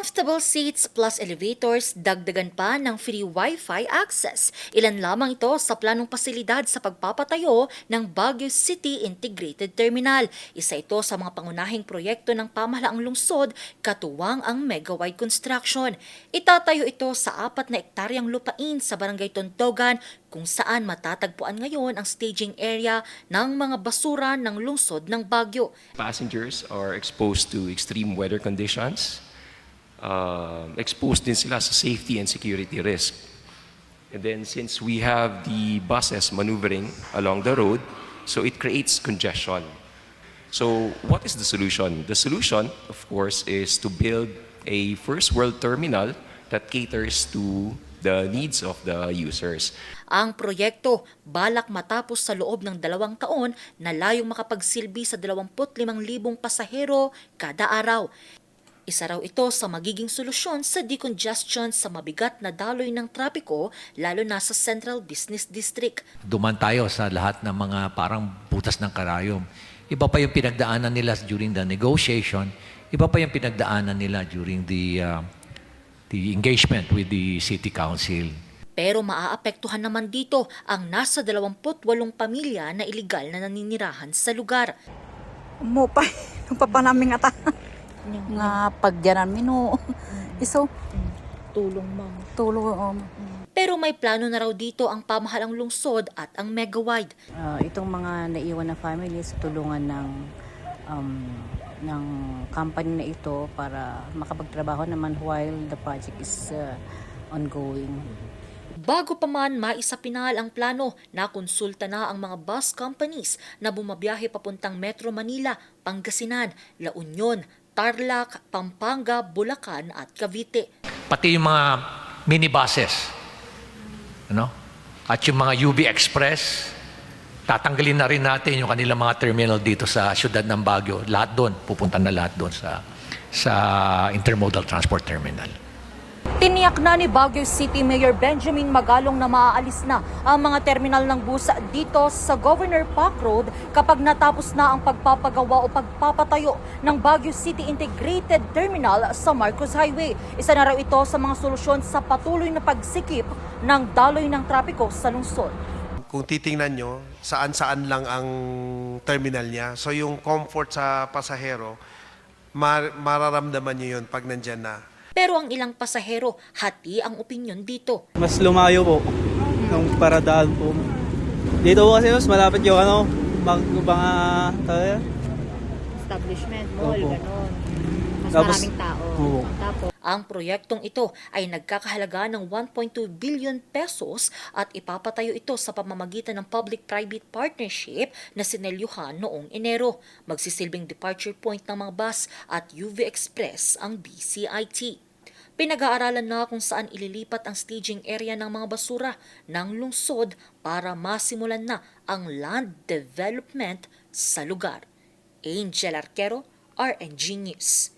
Comfortable seats plus elevators, dagdagan pa ng free Wi-Fi access. Ilan lamang ito sa planong pasilidad sa pagpapatayo ng Baguio City Integrated Terminal. Isa ito sa mga pangunahing proyekto ng pamahalaang lungsod, katuwang ang Megawide Construction. Itatayo ito sa 4 na ektaryang lupain sa Barangay Tontogan, kung saan matatagpuan ngayon ang staging area ng mga basura ng lungsod ng Baguio. Passengers are exposed to extreme weather conditions. Exposed din sila sa safety and security risk. And then since we have the buses maneuvering along the road, so it creates congestion. So what is the solution? The solution, of course, is to build a first world terminal that caters to the needs of the users. Ang proyekto balak matapos sa loob ng 2 taon na layong makapagsilbi sa 25,000 pasahero kada araw. Isa raw ito sa magiging solusyon sa decongestion sa mabigat na daloy ng trapiko, lalo na sa Central Business District. Duman tayo sa lahat ng mga parang butas ng karayom. Iba pa yung pinagdaanan nila during the negotiation, iba pa yung pinagdaanan nila during the engagement with the City Council. Pero maaapektuhan naman dito ang nasa 28 pamilya na iligal na naninirahan sa lugar. Mupay, papanaming ata. Nga pagyanan mino. Iso, Tulong ma'am. tulong. Pero may plano na raw dito ang pamahalang lungsod at ang Megawide. Itong mga naiwan na families, tulungan ng company na ito para makapagtrabaho naman while the project is ongoing. Bago pa man maisapinal ang plano, nakonsulta na ang mga bus companies na bumabiyahe papuntang Metro Manila, Pangasinan, La Union, Tarlac, Pampanga, Bulacan at Cavite. Pati yung mga minibuses, ano? At yung mga UB Express, tatanggalin na rin natin yung kanilang mga terminal dito sa siyudad ng Baguio. Lahat doon, pupunta na lahat doon sa Intermodal Transport Terminal. Tiniyak na ni Baguio City Mayor Benjamin Magalong na maaalis na ang mga terminal ng bus dito sa Governor Park Road kapag natapos na ang pagpapagawa o pagpapatayo ng Baguio City Integrated Terminal sa Marcos Highway. Isa na raw ito sa mga solusyon sa patuloy na pagsikip ng daloy ng trapiko sa lungsod. Kung titingnan nyo, saan-saan lang ang terminal niya. So yung comfort sa pasahero, mararamdaman nyo yun pag nandyan na. Pero ang ilang pasahero, hati ang opinyon dito. Mas lumayo po ng paradaan po. Dito po kasi mas malapit yung mga Establishment, mall, Opo. gano'n. Mas Tapos, maraming tao. oo. Tapos, Ang proyektong ito ay nagkakahalaga ng 1.2 billion pesos at ipapatayo ito sa pamamagitan ng public-private partnership na sinelyuhan noong Enero. Magsisilbing departure point ng mga bus at UV Express ang BCIT. Pinag-aaralan na kung saan ililipat ang staging area ng mga basura ng lungsod para masimulan na ang land development sa lugar. Angel Arquero, RNG News.